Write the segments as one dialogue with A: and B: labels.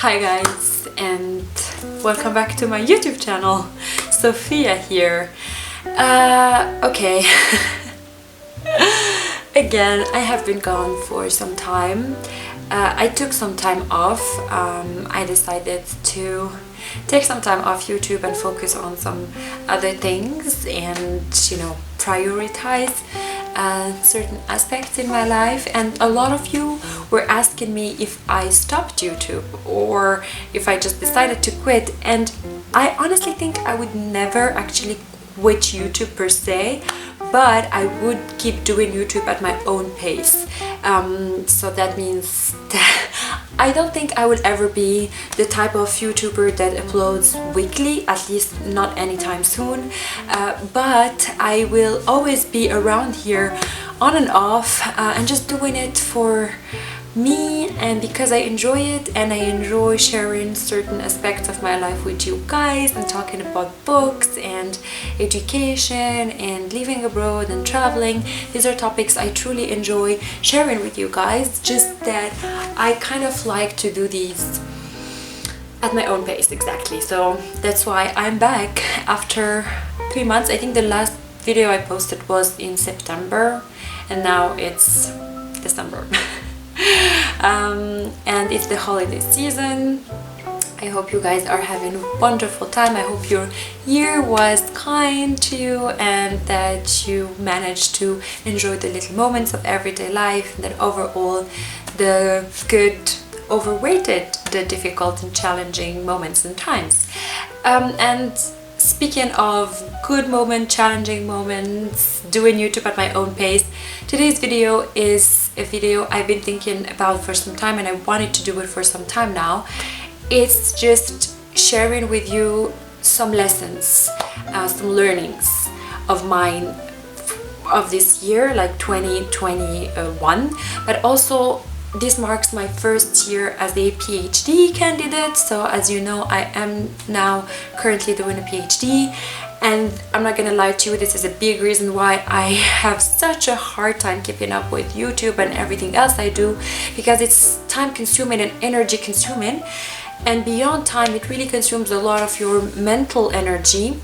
A: Hi guys, and welcome back to my YouTube channel. Sophia here. Okay. Again, I have been gone for some time. I took some time off. I decided to take some time off YouTube and focus on some other things and, prioritize certain aspects in my life. And a lot of you were asking me if I stopped YouTube or if I just decided to quit, and I honestly think I would never actually quit YouTube per se, but I would keep doing YouTube at my own pace. So that means that I don't think I will ever be the type of YouTuber that uploads weekly, at least not anytime soon, but I will always be around here on and off and just doing it for me, and because I enjoy it and I enjoy sharing certain aspects of my life with you guys and talking about books and education and living abroad and traveling. These are topics I truly enjoy sharing with you guys, just that I kind of like to do these at my own pace. Exactly. So that's why I'm back after 3 months. I think the last video I posted was in September and now it's December. And it's the holiday season. I hope you guys are having a wonderful time. I hope your year was kind to you and that you managed to enjoy the little moments of everyday life, and that overall the good overweighted the difficult and challenging moments and times. And speaking of good moments, challenging moments, doing YouTube at my own pace, today's video is a video I've been thinking about for some time, and I wanted to do it for some time now. It's just sharing with you some lessons, some learnings of mine of this year, like 2021, but also this marks my first year as a PhD candidate. So as you know, I am now currently doing a PhD, and I'm not gonna lie to you, this is a big reason why I have such a hard time keeping up with YouTube and everything else I do, because it's time consuming and energy consuming, and beyond time it really consumes a lot of your mental energy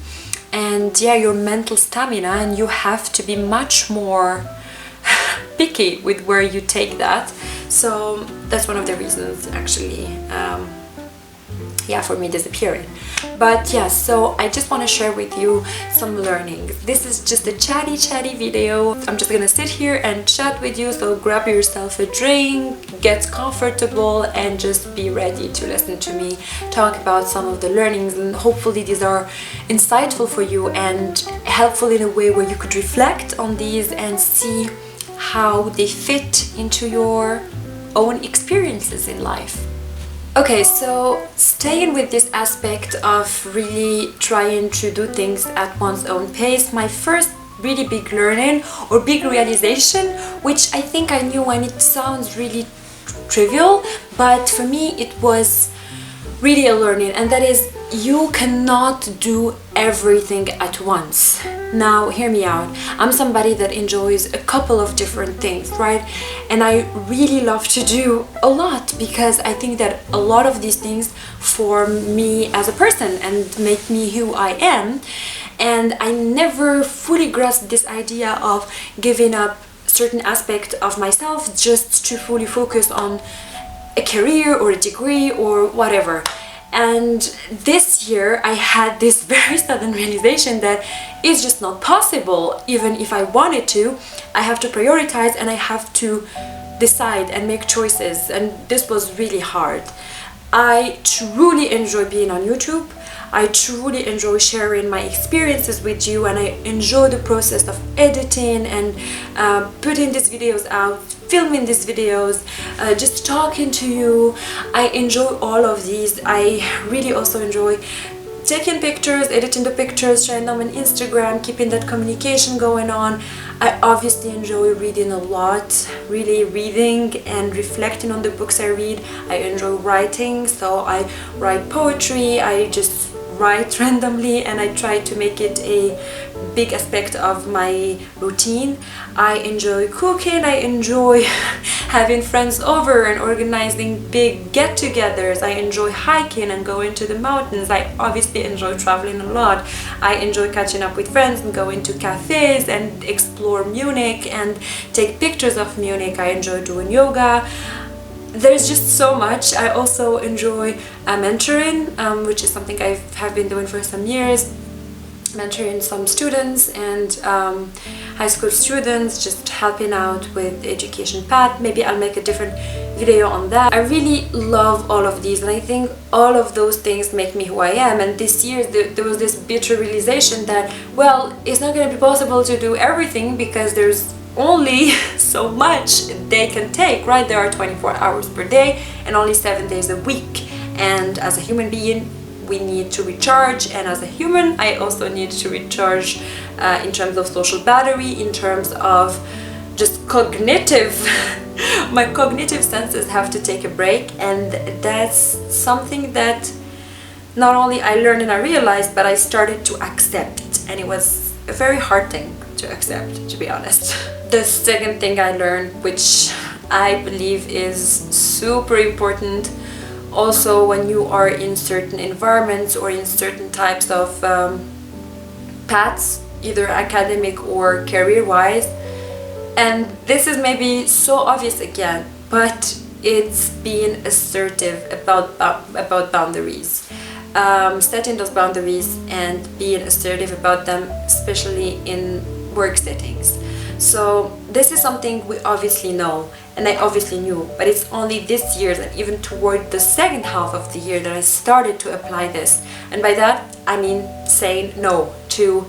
A: and your mental stamina, and you have to be much more picky with where you take that. So that's one of the reasons actually for me disappearing. But so I just want to share with you some learnings. This is just a chatty video. I'm just gonna sit here and chat with you, so grab yourself a drink, get comfortable, and just be ready to listen to me talk about some of the learnings, and hopefully these are insightful for you and helpful in a way where you could reflect on these and see how they fit into your own experiences in life. Okay, so staying with this aspect of really trying to do things at one's own pace, my first really big learning or big realization, which I think I knew, and it sounds really trivial, but for me it was really a learning, and that is you cannot do everything at once. Now hear me out. I'm somebody that enjoys a couple of different things, right? And I really love to do a lot, because I think that a lot of these things form me as a person and make me who I am. And I never fully grasped this idea of giving up certain aspect of myself just to fully focus on a career or a degree or whatever. And this year I had this very sudden realization that it's just not possible. Even if I wanted to, I have to prioritize and I have to decide and make choices, and this was really hard. I truly enjoy being on YouTube. I truly enjoy sharing my experiences with you, and I enjoy the process of editing and putting these videos out, filming these videos, just talking to you. I enjoy all of these. I really also enjoy taking pictures, editing the pictures, sharing them on Instagram, keeping that communication going on. I obviously enjoy reading a lot, really reading and reflecting on the books I read. I enjoy writing, so I write poetry, I just write randomly, and I try to make it a big aspect of my routine. I enjoy cooking, I enjoy having friends over and organizing big get-togethers. I enjoy hiking and going to the mountains. I obviously enjoy traveling a lot. I enjoy catching up with friends and going to cafes and explore Munich and take pictures of Munich. I enjoy doing yoga. There's just so much. I also enjoy mentoring, which is something I have been doing for some years. Mentoring some students and high school students, just helping out with the education path. Maybe I'll make a different video on that. I really love all of these, and I think all of those things make me who I am. And this year there was this bitter realization that, well, it's not going to be possible to do everything because there's only so much they can take, right? There are 24 hours per day and only 7 days a week, and as a human being we need to recharge, and as a human I also need to recharge in terms of social battery, in terms of just cognitive my cognitive senses have to take a break. And that's something that not only I learned and I realized, but I started to accept, and it was a very hard thing to accept, to be honest. The second thing I learned, which I believe is super important also when you are in certain environments or in certain types of paths, either academic or career-wise, and this is maybe so obvious again, but it's being assertive about boundaries, setting those boundaries and being assertive about them, especially in work settings. So this is something we obviously know, and I obviously knew, but it's only this year and even toward the second half of the year that I started to apply this. And by that I mean saying no to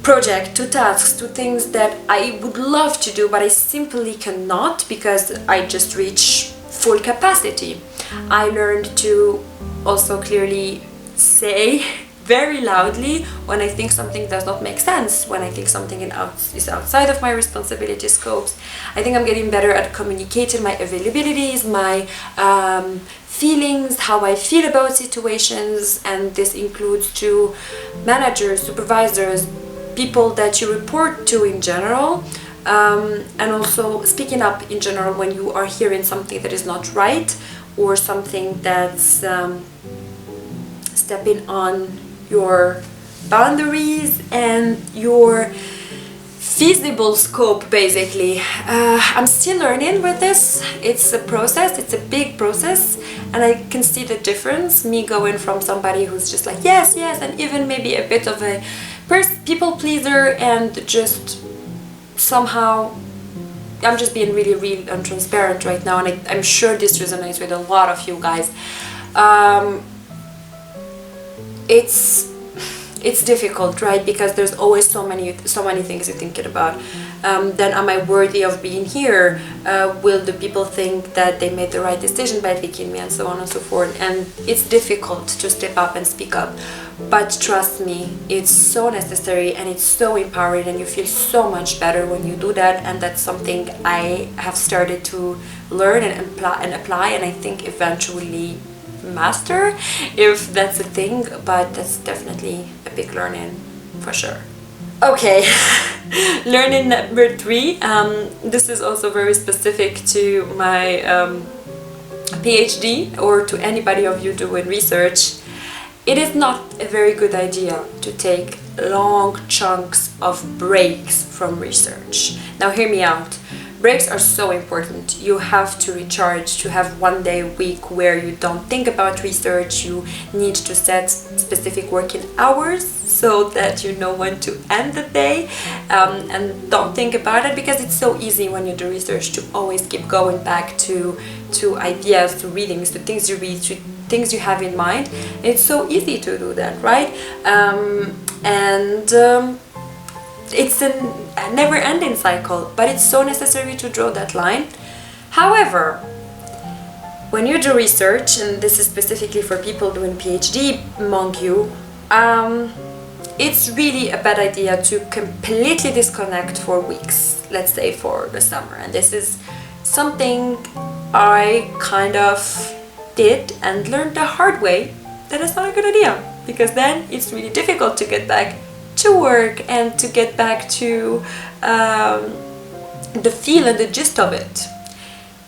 A: projects, to tasks, to things that I would love to do but I simply cannot because I just reach full capacity. I learned to also clearly say very loudly when I think something does not make sense, when I think something is outside of my responsibility scopes. I think I'm getting better at communicating my availabilities, my feelings, how I feel about situations, and this includes to managers, supervisors, people that you report to in general, and also speaking up in general when you are hearing something that is not right or something that's stepping on your boundaries and your feasible scope, basically. I'm still learning with this. It's a process, it's a big process, and I can see the difference, me going from somebody who's just like yes, yes, and even maybe a bit of a people pleaser, and just somehow I'm just being really real and transparent right now, and I'm sure this resonates with a lot of you guys. It's difficult, right? Because there's always so many things you're thinking about. Then am I worthy of being here? Will the people think that they made the right decision by picking me, and so on and so forth? And it's difficult to step up and speak up, but trust me, it's so necessary and it's so empowering, and you feel so much better when you do that. And that's something I have started to learn and apply, and I think eventually master, if that's a thing, but that's definitely a big learning for sure. Okay, learning number 3, this is also very specific to my PhD or to anybody of you doing research. It is not a very good idea to take long chunks of breaks from research. Now hear me out. Breaks are so important. You have to recharge, to have 1 day a week where you don't think about research. You need to set specific working hours so that you know when to end the day, and don't think about it, because it's so easy when you do research to always keep going back to ideas, to readings, to things you read, to things you have in mind. It's so easy to do that, right? It's a never-ending cycle, but it's so necessary to draw that line. However, when you do research, and this is specifically for people doing PhD among you, it's really a bad idea to completely disconnect for weeks, let's say for the summer. And this is something I kind of did and learned the hard way, that it's not a good idea, because then it's really difficult to get back to work and to get back to the feel and the gist of it.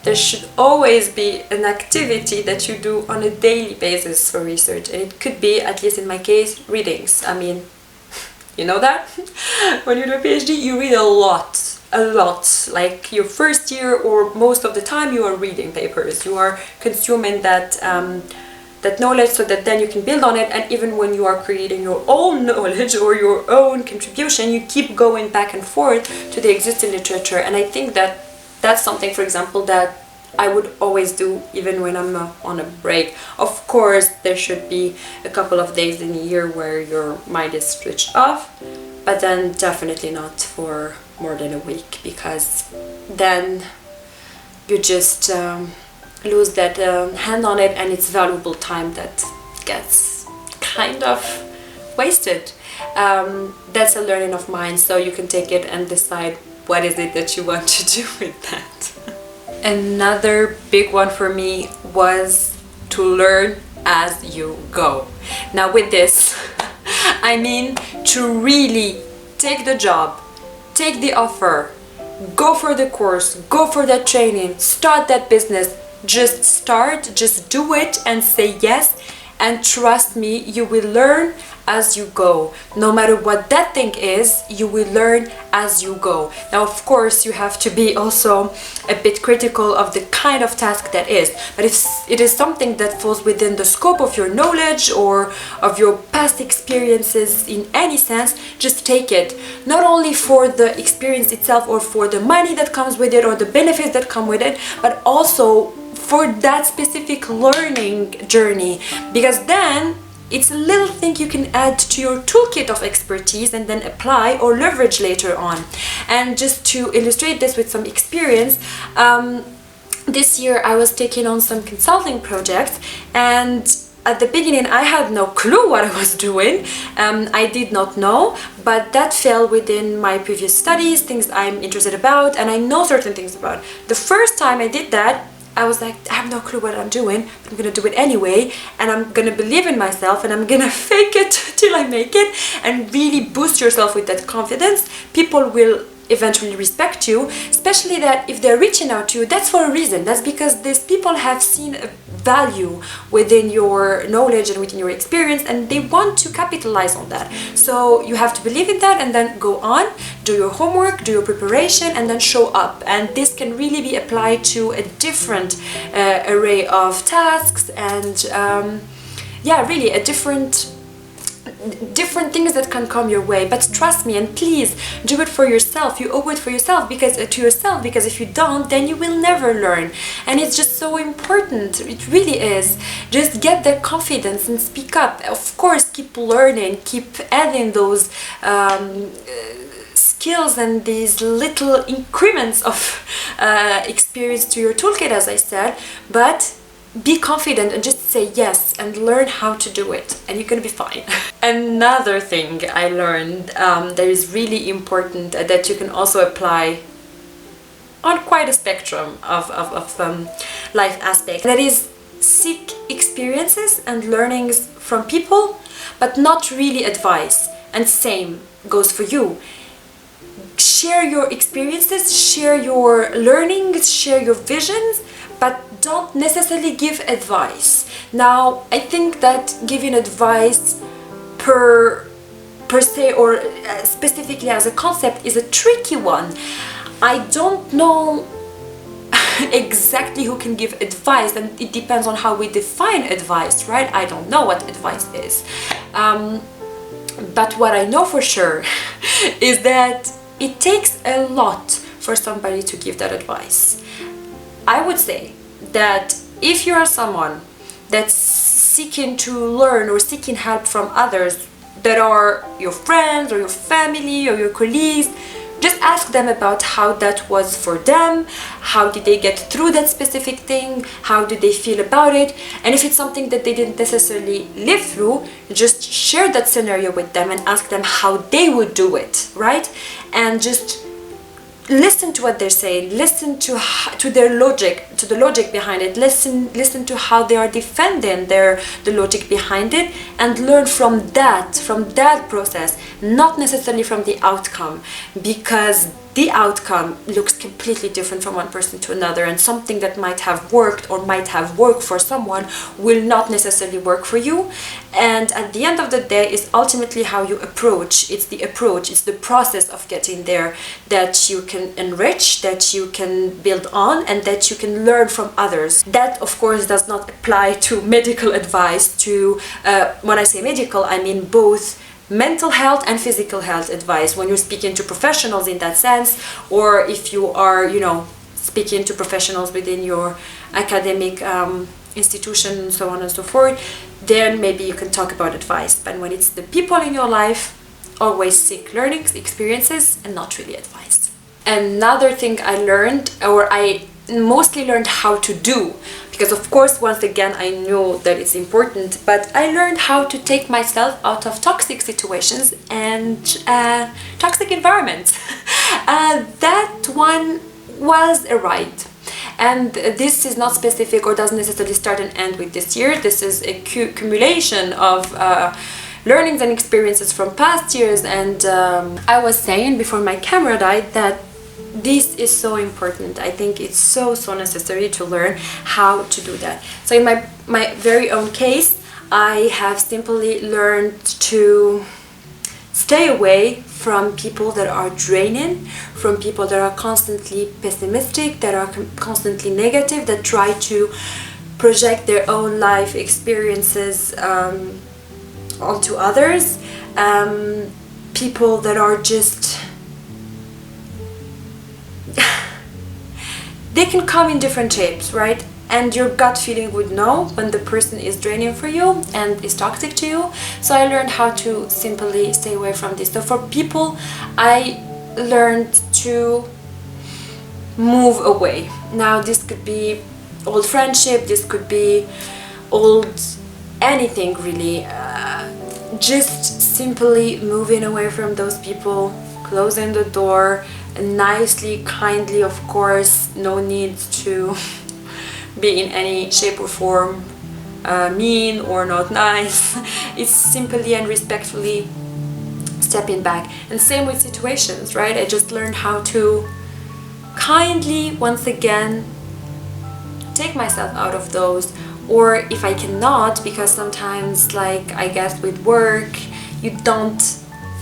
A: there should always be an activity that you do on a daily basis for research, and it could be, at least in my case, readings. I mean, you know that when you do a PhD you read a lot, like your first year or most of the time you are reading papers, you are consuming that knowledge so that then you can build on it, and even when you are creating your own knowledge or your own contribution, you keep going back and forth to the existing literature. And I think that that's something, for example, that I would always do even when I'm on a break. Of course, there should be a couple of days in a year where your mind is switched off, but then definitely not for more than a week, because then you just lose that hand on it, and it's valuable time that gets kind of wasted. That's a learning of mine, so you can take it and decide what is it that you want to do with that. Another big one for me was to learn as you go. Now with this, I mean to really take the job, take the offer, go for the course, go for that training, start that business, just start, just do it and say yes, and trust me, you will learn as you go. No matter what that thing is, you will learn as you go. Now, of course, you have to be also a bit critical of the kind of task that is. But if it is something that falls within the scope of your knowledge or of your past experiences in any sense, just take it. Not only for the experience itself or for the money that comes with it or the benefits that come with it, but also for that specific learning journey, because then it's a little thing you can add to your toolkit of expertise and then apply or leverage later on. And just to illustrate this with some experience, this year I was taking on some consulting projects, and at the beginning I had no clue what I was doing. I did not know, but that fell within my previous studies, things I'm interested about, and I know certain things about. The first time I did that, I was like, I have no clue what I'm doing, but I'm gonna do it anyway, and I'm gonna believe in myself, and I'm gonna fake it till I make it, and really boost yourself with that confidence. People will eventually respect you, especially that if they're reaching out to you, that's for a reason. That's because these people have seen a value within your knowledge and within your experience, and they want to capitalize on that. So you have to believe in that and then go on, do your homework, do your preparation, and then show up. And this can really be applied to a different array of tasks, and yeah, really a different things that can come your way. But trust me, and please do it for yourself. You owe it for yourself, because if you don't, then you will never learn. And it's just so important. It really is. Just get the confidence and speak up. Of course, keep learning, keep adding those skills and these little increments of experience to your toolkit, as I said, but be confident and just say yes and learn how to do it, and you're gonna be fine. Another thing I learned that is really important, that you can also apply on quite a spectrum of life aspects, that is seek experiences and learnings from people, but not really advice. And same goes for you. Share your experiences, share your learnings, share your visions, but don't necessarily give advice. Now, I think that giving advice per se or specifically as a concept is a tricky one. I don't know exactly who can give advice, and it depends on how we define advice, right? I don't know what advice is. But what I know for sure is that it takes a lot for somebody to give that advice. I would say that if you are someone that's seeking to learn or seeking help from others that are your friends or your family or your colleagues, just ask them about how that was for them, how did they get through that specific thing, how did they feel about it, and if it's something that they didn't necessarily live through, just share that scenario with them and ask them how they would do it, right? And just listen to what they're saying, listen to their logic, to the logic behind it, listen to how they are defending the logic behind it, and learn from that process, not necessarily from the outcome, because the outcome looks completely different from one person to another, and something that might have worked or might have worked for someone will not necessarily work for you. And at the end of the day, it's ultimately how you approach. It's the approach, it's the process of getting there that you can enrich, that you can build on, and that you can learn from others. That of course does not apply to medical advice. To when I say medical, I mean both mental health and physical health advice when you're speaking to professionals in that sense, or if you are, you know, speaking to professionals within your academic institution and so on and so forth, then maybe you can talk about advice. But when it's the people in your life, always seek learnings, experiences, and not really advice. Another thing I learned, or I mostly learned how to do, because of course once again I knew that it's important, but I learned how to take myself out of toxic situations and toxic environments. That one was a ride, and this is not specific or doesn't necessarily start and end with this year. This is a accumulation of learnings and experiences from past years. And I was saying before my camera died that this is so important. I think it's so necessary to learn how to do that. So in my very own case, I have simply learned to stay away from people that are draining, from people that are constantly pessimistic, that are constantly negative, that try to project their own life experiences onto others, people that are just they can come in different shapes, right? And your gut feeling would know when the person is draining for you and is toxic to you. So I learned how to simply stay away from this. So for people, I learned to move away. Now this could be old friendship, this could be old anything really. Just simply moving away from those people, closing the door, nicely, kindly, of course, no need to be in any shape or form mean or not nice. It's simply and respectfully stepping back. And same with situations, right? I just learned how to kindly, once again, take myself out of those. Or if I cannot, because sometimes, like I guess with work, you don't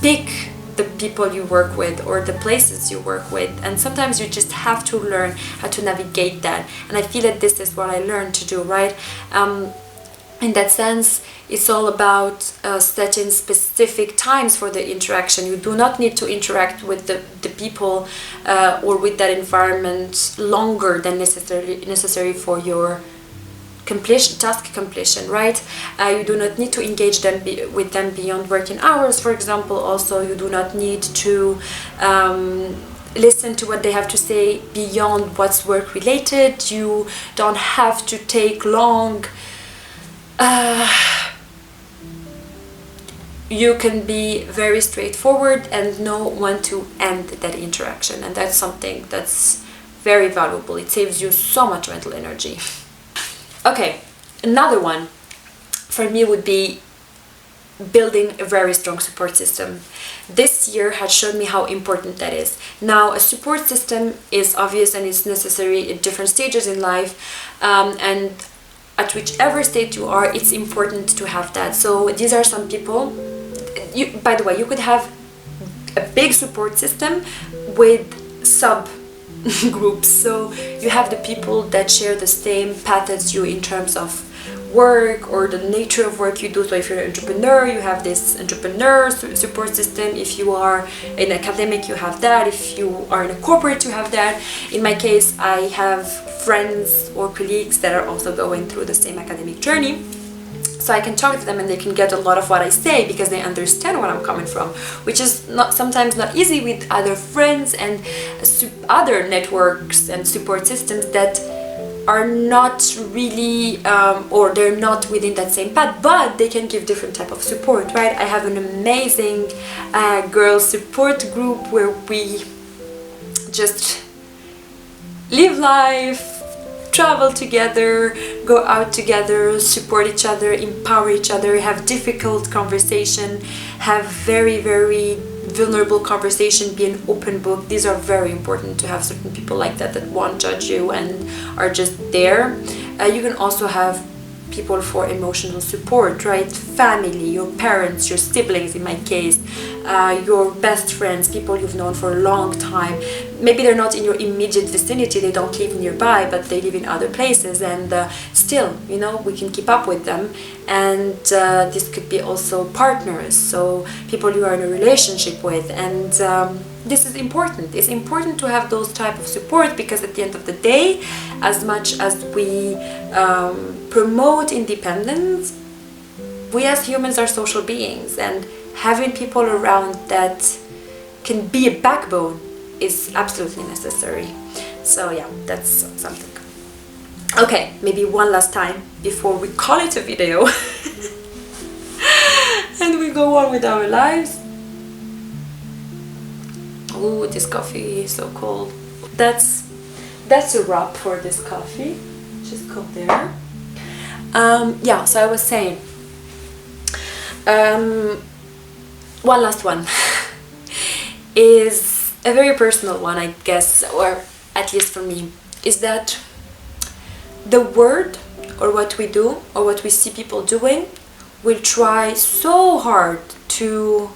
A: pick the people you work with or the places you work with, and sometimes you just have to learn how to navigate that. And I feel that this is what I learned to do, right? In that sense, it's all about setting specific times for the interaction. You do not need to interact with the people or with that environment longer than necessary for your task completion, right? You do not need to engage with them beyond working hours, for example. Also, you do not need to listen to what they have to say beyond what's work related. You don't have to take long. You can be very straightforward and know when to end that interaction, and that's something that's very valuable. It saves you so much mental energy. Okay, another one for me would be building a very strong support system. This year has shown me how important that is. Now, a support system is obvious and it's necessary at different stages in life, and at whichever state you are, it's important to have that. So these are some people. By the way, you could have a big support system with sub groups. So you have the people that share the same path as you in terms of work or the nature of work you do. So if you're an entrepreneur, you have this entrepreneur support system. If you are an academic, you have that. If you are in a corporate, you have that. In my case, I have friends or colleagues that are also going through the same academic journey. So I can talk to them and they can get a lot of what I say because they understand where I'm coming from, which is sometimes not easy with other friends and other networks and support systems that are not really or they're not within that same path, but they can give different type of support, right? I have an amazing girls support group where we just live life, travel together, go out together, support each other, empower each other, have difficult conversation, have very vulnerable conversation, be an open book. These are very important to have certain people like that won't judge you and are just there. You can also have people for emotional support, right? Family, your parents, your siblings in my case, your best friends, people you've known for a long time. Maybe they're not in your immediate vicinity, they don't live nearby, but they live in other places, and still, you know, we can keep up with them. And this could be also partners, so people you are in a relationship with, and this is important. It's important to have those type of support, because at the end of the day, as much as we promote independence, we as humans are social beings, and having people around that can be a backbone is absolutely necessary. So yeah, that's something. Okay, maybe one last time before we call it a video and we go on with our lives. Oh, this coffee is so cold. That's a wrap for this coffee. Just go there. Yeah, so I was saying, one last one is a very personal one, I guess, or at least for me, is that the word, or what we do, or what we see people doing, will try so hard to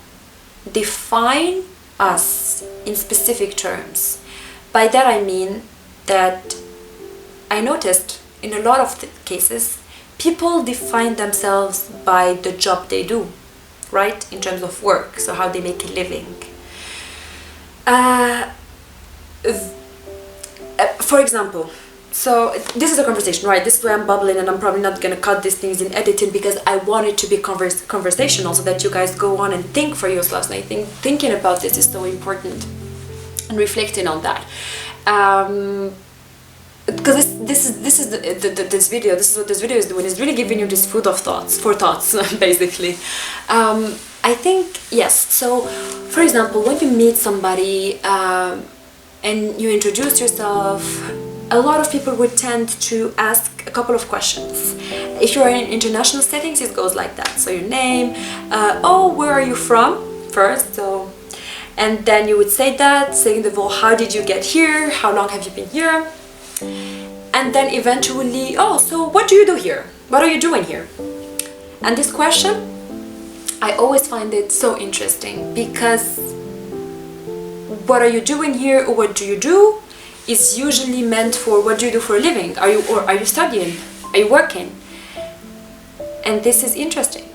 A: define us in specific terms. By that I mean that I noticed in a lot of cases, people define themselves by the job they do, right? In terms of work, so how they make a living. For example, so this is a conversation, right? This is why I'm bubbling, and I'm probably not gonna cut these things in editing, because I want it to be conversational, so that you guys go on and think for yourselves. And I think thinking about this is so important, and reflecting on that. Because this is this video. This is what this video is doing. It's really giving you this food of thoughts, for thoughts, basically. I think, yes. So, for example, when you meet somebody and you introduce yourself, a lot of people would tend to ask a couple of questions. If you're in international settings, it goes like that. So your name, oh, where are you from? First, so, and then you would say that. Second of all, how did you get here? How long have you been here? And then eventually, oh, so what do you do here? What are you doing here? And this question, I always find it so interesting, because what are you doing here, or what do you do, is usually meant for what do you do for a living? Are you studying? Are you working? And this is interesting.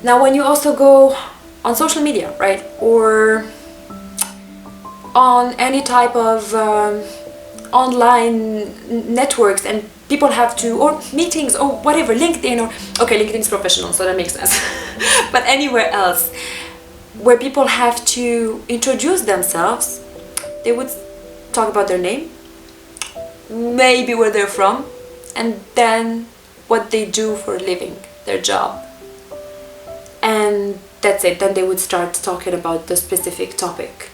A: Now, when you also go on social media, right, or on any type of online networks, and people have to, or meetings, or whatever, LinkedIn, or okay, LinkedIn is professional, so that makes sense. But anywhere else where people have to introduce themselves, they would talk about their name, maybe where they're from, and then what they do for a living, their job, and that's it. Then they would start talking about the specific topic.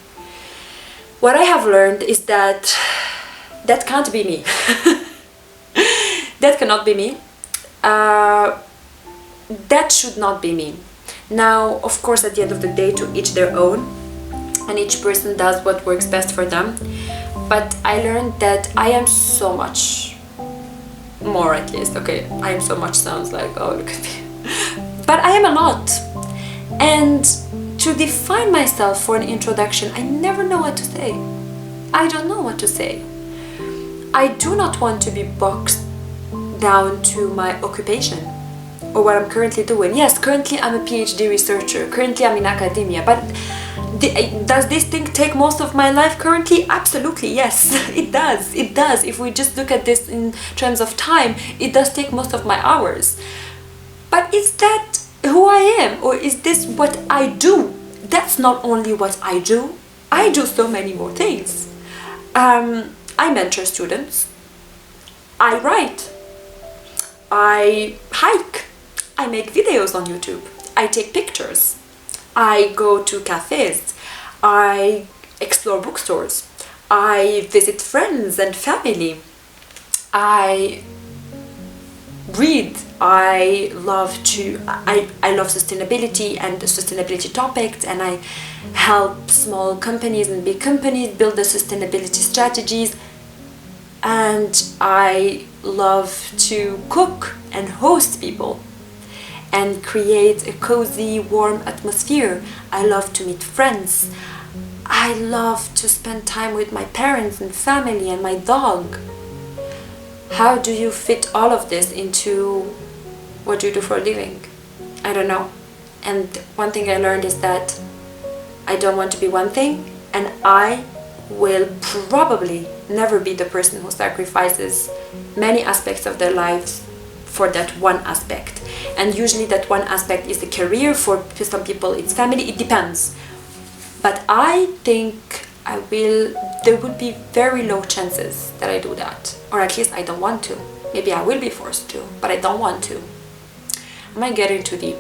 A: What I have learned is that that can't be me. That cannot be me. That should not be me. Now, of course, at the end of the day, to each their own, and each person does what works best for them. But I learned that I am so much more, at least. Okay, I am so much sounds like, oh, look at me. But I am a lot. And to define myself for an introduction, I never know what to say. I don't know what to say. I do not want to be boxed down to my occupation or what I'm currently doing. Yes, currently I'm a PhD researcher. Currently I'm in academia. But does this thing take most of my life currently? Absolutely, yes. It does. It does. If we just look at this in terms of time, it does take most of my hours. But is that who I am? Or is this what I do? That's not only what I do. I do so many more things. I mentor students. I write. I hike. I make videos on YouTube. I take pictures. I go to cafes. I explore bookstores. I visit friends and family. I read. I love sustainability and sustainability topics, and I help small companies and big companies build the sustainability strategies. And I love to cook and host people and create a cozy, warm atmosphere. I love to meet friends. I love to spend time with my parents and family and my dog. How do you fit all of this into what you do for a living? I don't know. And one thing I learned is that I don't want to be one thing, and I will probably never be the person who sacrifices many aspects of their lives for that one aspect. And usually that one aspect is the career. For some people it's family. It depends. But I think there would be very low chances that I do that. Or at least I don't want to. Maybe I will be forced to, but I don't want to. Am I getting too deep?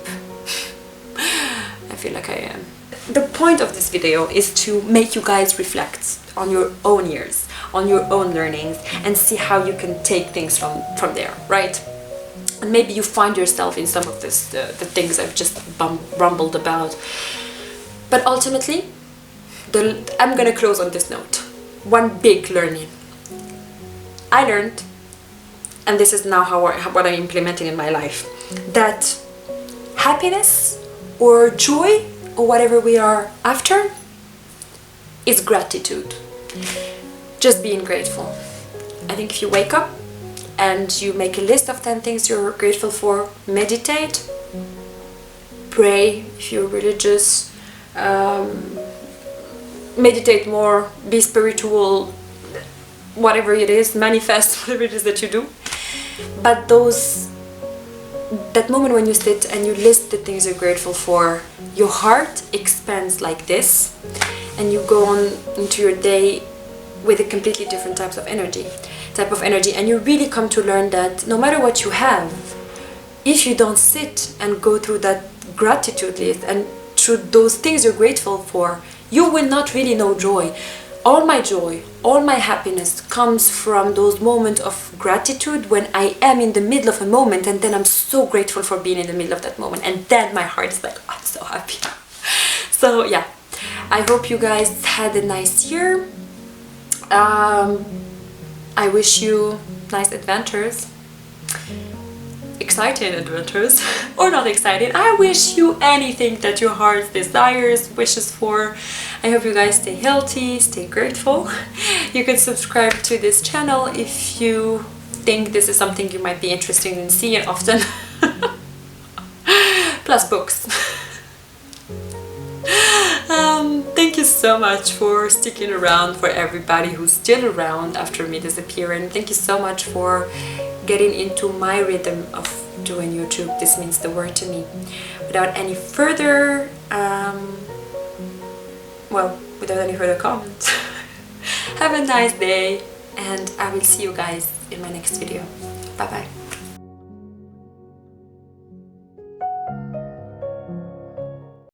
A: I feel like I am. The point of this video is to make you guys reflect on your own years, on your own learnings, and see how you can take things from there, right? And maybe you find yourself in some of the things I've just rumbled about. But ultimately, I'm gonna close on this note. One big learning. I learned, and this is now what I'm implementing in my life, that happiness or joy or whatever we are after is gratitude. Just being grateful. I think if you wake up and you make a list of 10 things you're grateful for, meditate, pray if you're religious, meditate more, be spiritual, whatever it is, manifest whatever it is that you do. But that moment when you sit and you list the things you're grateful for, your heart expands like this, and you go on into your day with a completely different type of energy, and you really come to learn that no matter what you have, if you don't sit and go through that gratitude list and through those things you're grateful for, you will not really know joy. All my joy, all my happiness comes from those moments of gratitude when I am in the middle of a moment, and then I'm so grateful for being in the middle of that moment, and then my heart is like, I'm so happy. So yeah, I hope you guys had a nice year. I wish you nice adventures, exciting adventures, or not exciting. I wish you anything that your heart desires, wishes for. I hope you guys stay healthy, stay grateful. You can subscribe to this channel if you think this is something you might be interested in seeing often. Plus books. Thank you so much for sticking around, for everybody who's still around after me disappearing. Thank you so much for getting into my rhythm of doing YouTube. This means the world to me. Without any further comments, have a nice day, and I will see you guys in my next video. Bye bye.